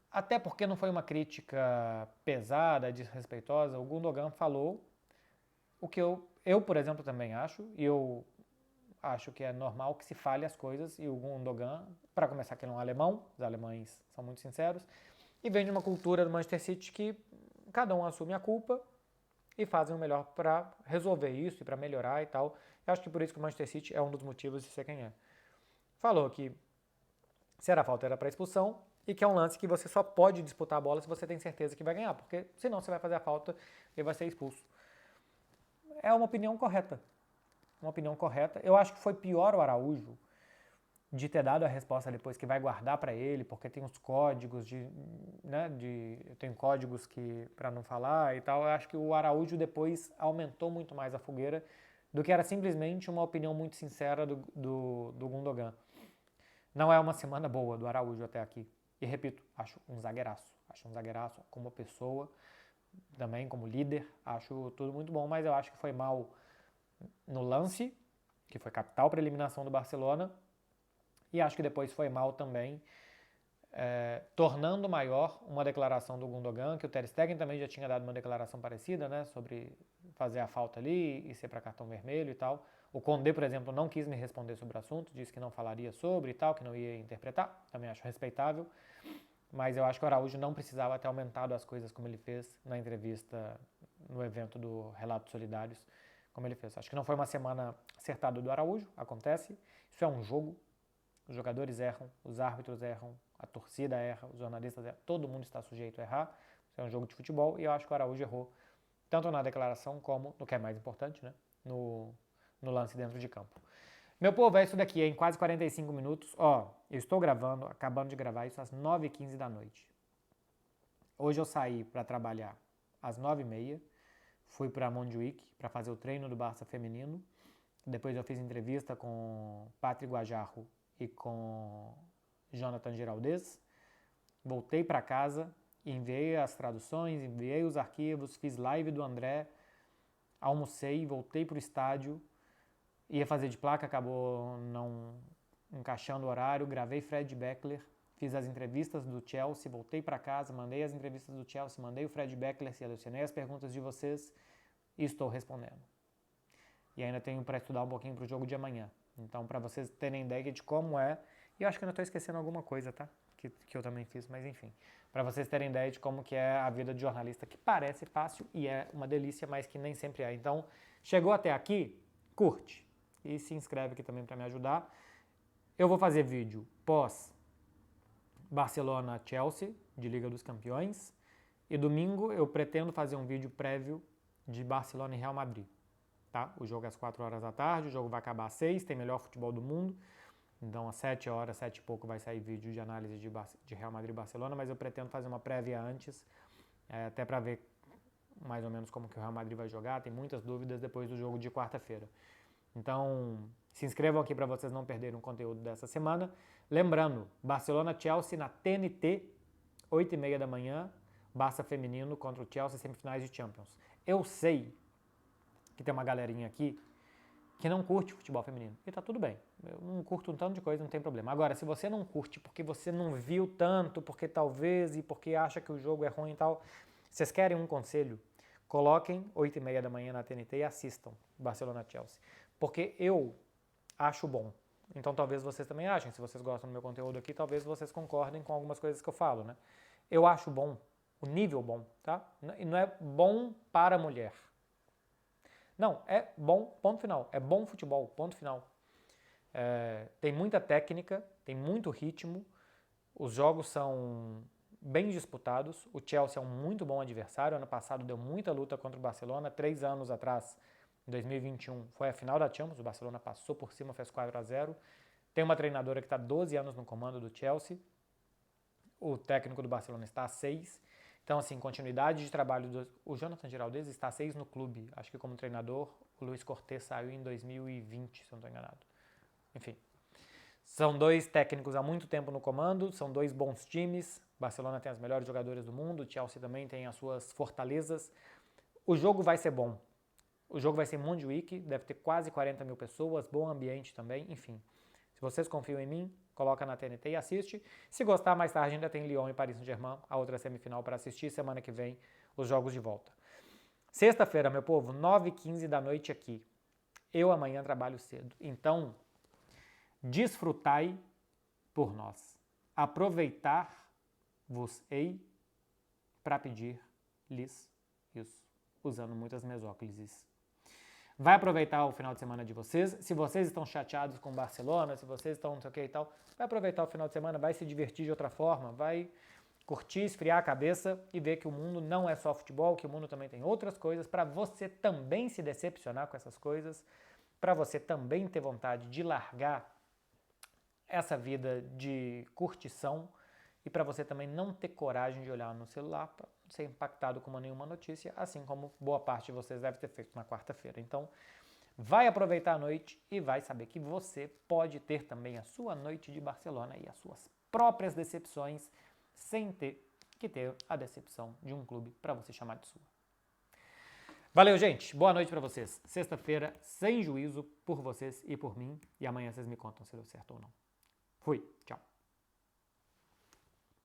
Até porque não foi uma crítica pesada, desrespeitosa. O Gundogan falou o que eu, por exemplo, também acho. E eu acho que é normal que se fale as coisas, e o Gundogan, para começar, que ele é um alemão, os alemães são muito sinceros, e vem de uma cultura do Manchester City que cada um assume a culpa e fazem o melhor para resolver isso e para melhorar e tal. Eu acho que por isso que o Manchester City é um dos motivos de ser quem é. Falou que se era falta era para expulsão e que é um lance que você só pode disputar a bola se você tem certeza que vai ganhar, porque senão você vai fazer a falta e vai ser expulso. É uma opinião correta. Uma opinião correta. Eu acho que foi pior o Araújo de ter dado a resposta depois, que vai guardar para ele, porque tem os códigos tem códigos que para não falar e tal. Eu acho que o Araújo depois aumentou muito mais a fogueira do que era simplesmente uma opinião muito sincera do Gundogan. Não é uma semana boa do Araújo até aqui. E repito, acho um zagueiraço. Acho um zagueiraço como pessoa, também como líder. Acho tudo muito bom, mas eu acho que foi mal no lance, que foi capital para a eliminação do Barcelona, e acho que depois foi mal também, tornando maior uma declaração do Gundogan, que o Ter Stegen também já tinha dado uma declaração parecida, né, sobre fazer a falta ali e ser para cartão vermelho e tal. O Condé, por exemplo, não quis me responder sobre o assunto, disse que não falaria sobre e tal, que não ia interpretar, também acho respeitável, mas eu acho que o Araújo não precisava ter aumentado as coisas como ele fez na entrevista no evento do Relatos Solidários, como ele fez. Acho que não foi uma semana acertada do Araújo, acontece. Isso é um jogo, os jogadores erram, os árbitros erram, a torcida erra, os jornalistas erram, todo mundo está sujeito a errar. Isso é um jogo de futebol e eu acho que o Araújo errou, tanto na declaração como, no que é mais importante, né, no lance dentro de campo. Meu povo, é isso daqui, em quase 45 minutos. Ó, eu estou gravando, acabando de gravar isso às 9h15 da noite. Hoje eu saí para trabalhar às 9h30, fui para Montjuic para fazer o treino do Barça feminino. Depois eu fiz entrevista com Patrick Guajarro e com Jonathan Giraldez. Voltei para casa, enviei as traduções, enviei os arquivos, fiz live do André, almocei, voltei para o estádio, ia fazer de placa, acabou não encaixando o horário, gravei Fred Beckler, fiz as entrevistas do Chelsea, voltei para casa, mandei as entrevistas do Chelsea, mandei o Fred Beckler, selecionei as perguntas de vocês e estou respondendo. E ainda tenho para estudar um pouquinho para o jogo de amanhã. Então, para vocês terem ideia de como é, e eu acho que eu não estou esquecendo alguma coisa, tá? Que eu também fiz, mas enfim. Para vocês terem ideia de como que é a vida de jornalista, que parece fácil e é uma delícia, mas que nem sempre é. Então, chegou até aqui, curte e se inscreve aqui também para me ajudar. Eu vou fazer vídeo pós Barcelona-Chelsea, de Liga dos Campeões, e domingo eu pretendo fazer um vídeo prévio de Barcelona e Real Madrid. Tá? O jogo é às 4 horas da tarde, o jogo vai acabar às 6, tem melhor futebol do mundo. Então, às 7 horas, 7 e pouco, vai sair vídeo de análise de Real Madrid e Barcelona, mas eu pretendo fazer uma prévia antes, até para ver mais ou menos como que o Real Madrid vai jogar. Tem muitas dúvidas depois do jogo de quarta-feira. Então, se inscrevam aqui para vocês não perderem o conteúdo dessa semana. Lembrando, Barcelona-Chelsea na TNT, 8h30 da manhã, Barça feminino contra o Chelsea, semifinais de Champions. Eu sei que tem uma galerinha aqui que não curte futebol feminino. E tá tudo bem. Eu não curto um tanto de coisa, não tem problema. Agora, se você não curte porque você não viu tanto, porque talvez, e porque acha que o jogo é ruim e tal, vocês querem um conselho? Coloquem 8h30 da manhã na TNT e assistam Barcelona-Chelsea. Porque eu acho bom. Então talvez vocês também achem. Se vocês gostam do meu conteúdo aqui, talvez vocês concordem com algumas coisas que eu falo, né? Eu acho bom. O nível bom, tá? E não é bom para a mulher. Não, é bom, ponto final. É bom futebol, ponto final. Tem muita técnica, tem muito ritmo, os jogos são bem disputados. O Chelsea é um muito bom adversário. Ano passado deu muita luta contra o Barcelona. 3 anos atrás, em 2021, foi a final da Champions. O Barcelona passou por cima, fez 4-0. Tem uma treinadora que está 12 anos no comando do Chelsea. O técnico do Barcelona está há 6. Então, assim, continuidade de trabalho. O Jonathan Giraldez está há 6 no clube. Acho que como treinador, o Luis Cortés saiu em 2020, se eu não estou enganado. Enfim, são 2 técnicos há muito tempo no comando, são 2 bons times. O Barcelona tem as melhores jogadoras do mundo, o Chelsea também tem as suas fortalezas. O jogo vai ser bom. O jogo vai ser em Montjuic, deve ter quase 40 mil pessoas, bom ambiente também, enfim. Se vocês confiam em mim, coloca na TNT e assiste. Se gostar, mais tarde ainda tem Lyon e Paris Saint-Germain, a outra semifinal para assistir. Semana que vem, os jogos de volta. Sexta-feira, meu povo, 9h15 da noite aqui. Eu amanhã trabalho cedo. Então, desfrutai por nós. Aproveitar-vos-ei para pedir-lhes isso, usando muitas mesóclises. Vai aproveitar o final de semana de vocês. Se vocês estão chateados com o Barcelona, se vocês estão não sei o que e tal, vai aproveitar o final de semana, vai se divertir de outra forma, vai curtir, esfriar a cabeça e ver que o mundo não é só futebol, que o mundo também tem outras coisas, para você também se decepcionar com essas coisas, para você também ter vontade de largar essa vida de curtição e para você também não ter coragem de olhar no celular para não ser impactado com nenhuma notícia, assim como boa parte de vocês deve ter feito na quarta-feira. Então, vai aproveitar a noite e vai saber que você pode ter também a sua noite de Barcelona e as suas próprias decepções sem ter que ter a decepção de um clube para você chamar de sua. Valeu, gente. Boa noite para vocês. Sexta-feira, sem juízo por vocês e por mim. E amanhã vocês me contam se deu certo ou não. Fui.